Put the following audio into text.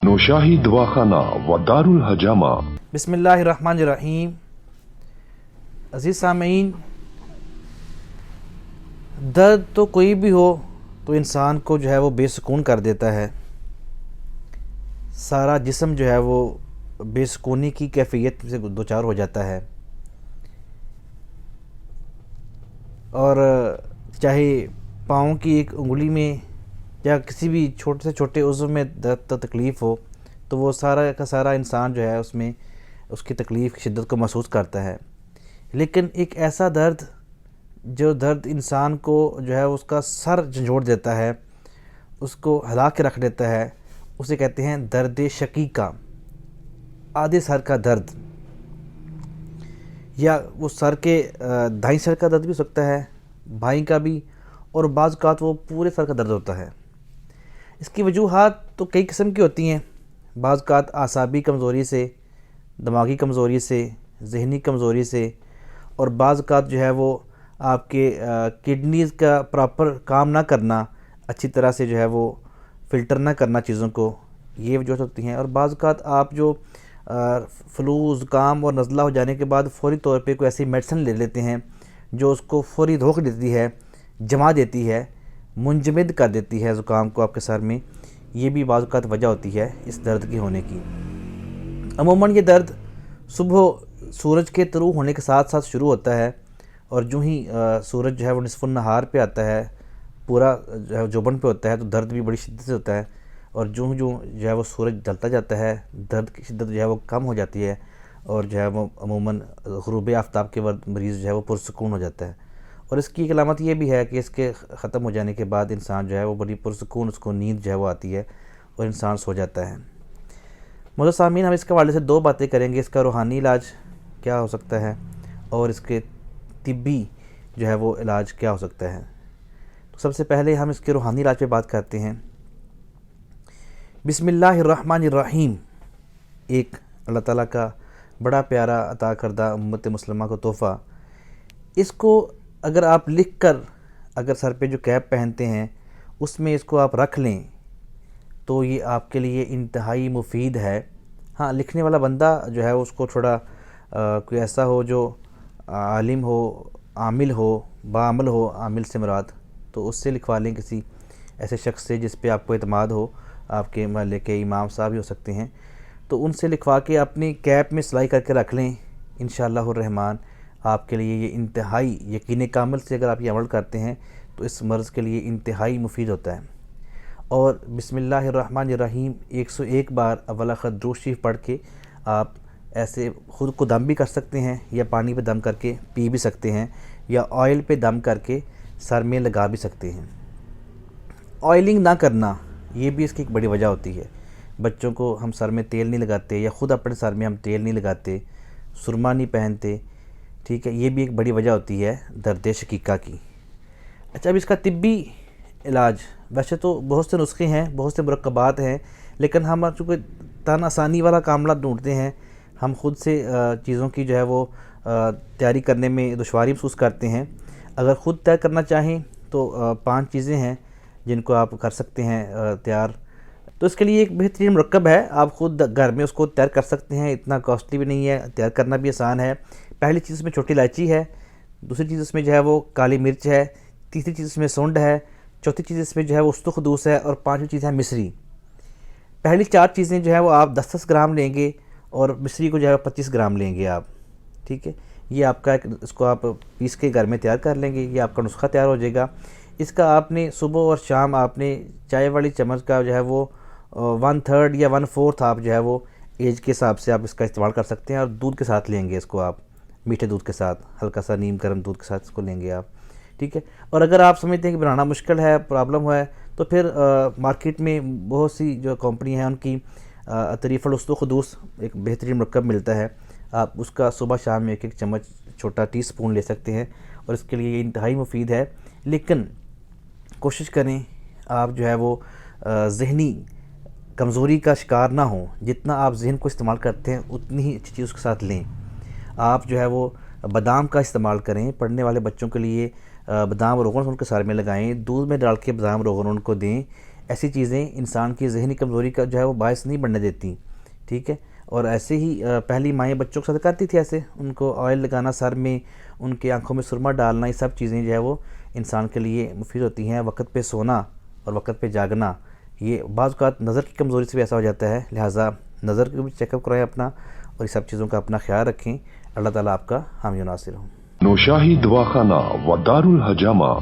نوشاہی دواخانہ و دارالحجامہ۔ بسم اللہ الرحمن الرحیم۔ عزیز سامعین، درد تو کوئی بھی ہو تو انسان کو جو ہے وہ بے سکون کر دیتا ہے، سارا جسم جو ہے وہ بے سکونی کی کیفیت سے دوچار ہو جاتا ہے، اور چاہے پاؤں کی ایک انگلی میں یا کسی بھی چھوٹے سے چھوٹے عضو میں درد تکلیف ہو تو وہ سارا کا سارا انسان جو ہے اس میں اس کی تکلیف کی شدت کو محسوس کرتا ہے۔ لیکن ایک ایسا درد جو درد انسان کو جو ہے اس کا سر جھنجھوڑ دیتا ہے، اس کو ہلا کے رکھ دیتا ہے، اسے کہتے ہیں درد شقیقہ، آدھے سر کا درد، یا وہ سر کے دائیں سر کا درد بھی ہو سکتا ہے، بائیں کا بھی، اور بعض اوقات وہ پورے سر کا درد ہوتا ہے۔ اس کی وجوہات تو کئی قسم کی ہوتی ہیں، بعض اوقات اعصابی کمزوری سے، دماغی کمزوری سے، ذہنی کمزوری سے، اور بعض اوقات جو ہے وہ آپ کے کڈنیز کا پراپر کام نہ کرنا، اچھی طرح سے جو ہے وہ فلٹر نہ کرنا چیزوں کو، یہ وجوہات ہوتی ہیں۔ اور بعض اوقات آپ جو فلو، زکام اور نزلہ ہو جانے کے بعد فوری طور پہ کوئی ایسی میڈیسن لے لیتے ہیں جو اس کو فوری دھوکہ دیتی ہے، جما دیتی ہے، منجمد کر دیتی ہے زکام کو آپ کے سر میں، یہ بھی بعض اوقات وجہ ہوتی ہے اس درد کے ہونے کی۔ عموماً یہ درد صبح سورج کے طلوع ہونے کے ساتھ ساتھ شروع ہوتا ہے، اور جو ہی سورج جو ہے وہ نصف النہار پہ آتا ہے، پورا جو ہے جوبن پہ ہوتا ہے، تو درد بھی بڑی شدت سے ہوتا ہے، اور جو جو ہے وہ سورج ڈھلتا جاتا ہے درد کی شدت جو ہے وہ کم ہو جاتی ہے، اور جو ہے وہ عموماً غروب آفتاب کے وقت مریض جو ہے وہ پرسکون ہو جاتا ہے۔ اور اس کی ایک علامت یہ بھی ہے کہ اس کے ختم ہو جانے کے بعد انسان جو ہے وہ بڑی پرسکون، اس کو نیند جو ہے وہ آتی ہے اور انسان سو جاتا ہے۔ معزز سامعین، ہم اس کے حوالے سے دو باتیں کریں گے، اس کا روحانی علاج کیا ہو سکتا ہے اور اس کے طبی جو ہے وہ علاج کیا ہو سکتا ہے۔ تو سب سے پہلے ہم اس کے روحانی علاج پہ بات کرتے ہیں۔ بسم اللہ الرحمن الرحیم ایک اللہ تعالیٰ کا بڑا پیارا عطا کردہ امت مسلمہ کو تحفہ، اس کو اگر آپ لکھ کر اگر سر پہ جو کیپ پہنتے ہیں اس میں اس کو آپ رکھ لیں تو یہ آپ کے لیے انتہائی مفید ہے۔ ہاں، لکھنے والا بندہ جو ہے اس کو تھوڑا کوئی ایسا ہو جو عالم ہو، عامل ہو، باعمل ہو، عامل سے مراد، تو اس سے لکھوا لیں، کسی ایسے شخص سے جس پہ آپ کو اعتماد ہو، آپ کے محلے کے امام صاحب ہی ہو سکتے ہیں، تو ان سے لکھوا کے اپنی کیپ میں سلائی کر کے رکھ لیں۔ انشاءاللہ الرحمن آپ کے لیے یہ انتہائی یقین کامل سے اگر آپ یہ عمل کرتے ہیں تو اس مرض کے لیے انتہائی مفید ہوتا ہے۔ اور بسم اللہ الرحمن الرحیم 101 بار اول آخر درود شریف پڑھ کے آپ ایسے خود کو دم بھی کر سکتے ہیں، یا پانی پہ دم کر کے پی بھی سکتے ہیں، یا آئل پہ دم کر کے سر میں لگا بھی سکتے ہیں۔ آئلنگ نہ کرنا یہ بھی اس کی ایک بڑی وجہ ہوتی ہے۔ بچوں کو ہم سر میں تیل نہیں لگاتے، یا خود اپنے سر میں ہم تیل نہیں لگاتے، سرما نہیں پہنتے، ٹھیک ہے، یہ بھی ایک بڑی وجہ ہوتی ہے درد شقیقہ کی۔ اچھا، اب اس کا طبی علاج، ویسے تو بہت سے نسخے ہیں، بہت سے مرکبات ہیں، لیکن ہم چونکہ تن آسانی والا معاملہ ڈھونڈتے ہیں، ہم خود سے چیزوں کی جو ہے وہ تیاری کرنے میں دشواری محسوس کرتے ہیں۔ اگر خود تیار کرنا چاہیں تو 5 چیزیں ہیں جن کو آپ کر سکتے ہیں تیار۔ تو اس کے لیے ایک بہترین مرکب ہے، آپ خود گھر میں اس کو تیار کر سکتے ہیں، اتنا کاسٹلی بھی نہیں ہے، تیار کرنا بھی آسان ہے۔ پہلی چیز اس میں چھوٹی الائچی ہے، دوسری چیز اس میں جو ہے وہ کالی مرچ ہے، تیسری چیز اس میں سونڈ ہے، چوتھی چیز اس میں جو ہے وہ استخدوس ہے، اور پانچویں چیز ہے مصری۔ پہلی 4 چیزیں جو ہے وہ آپ 10-10 گرام لیں گے، اور مصری کو جو ہے 25 گرام لیں گے آپ، ٹھیک ہے۔ یہ آپ کا اس کو آپ پیس کے گھر میں تیار کر لیں گے، یہ آپ کا نسخہ تیار ہو جائے گا۔ اس کا آپ نے صبح اور شام آپ نے چائے والی چمچ کا جو ہے وہ 1/3 یا 1/4 آپ جو ہے وہ ایج کے حساب سے آپ اس کا استعمال کر سکتے ہیں، اور دودھ کے ساتھ لیں گے اس کو آپ، میٹھے دودھ کے ساتھ، ہلکا سا نیم گرم دودھ کے ساتھ اس کو لیں گے آپ، ٹھیک ہے۔ اور اگر آپ سمجھتے ہیں کہ بنانا مشکل ہے، پرابلم ہے، تو پھر مارکیٹ میں بہت سی جو کمپنی ہیں ان کی طریف الاستخدوس ایک بہترین مرکب ملتا ہے، آپ اس کا صبح شام میں 1 چمچ چھوٹا ٹی سپون لے سکتے ہیں، اور اس کے لیے یہ انتہائی مفید ہے۔ لیکن کوشش کریں آپ جو ہے وہ ذہنی کمزوری کا شکار نہ ہوں، جتنا آپ ذہن کو استعمال کرتے ہیں اتنی ہی اچھی چیز اس کے ساتھ لیں۔ آپ جو ہے وہ بادام کا استعمال کریں، پڑھنے والے بچوں کے لیے بادام روغن ان کے سر میں لگائیں، دودھ میں ڈال کے بادام روغن ان کو دیں، ایسی چیزیں انسان کی ذہنی کمزوری کا جو ہے وہ باعث نہیں بننے دیتی، ٹھیک ہے. اور ایسے ہی پہلی مائیں بچوں کے ساتھ کرتی تھی، ایسے ان کو آئل لگانا سر میں، ان کے آنکھوں میں سرما ڈالنا، یہ سب چیزیں جو ہے وہ انسان کے لیے مفید ہوتی ہیں. وقت پہ سونا اور وقت پہ جاگنا، یہ بعض اوقات نظر کی کمزوری سے بھی ایسا ہو جاتا ہے، لہٰذا نظر کو بھی چیک اپ کرائیں اپنا، اور یہ سب چیزوں کا اپنا خیال رکھیں. اللہ تعالیٰ آپ کا حامی و ناصر ہوں. نوشاہی دواخانہ و دار الحجامہ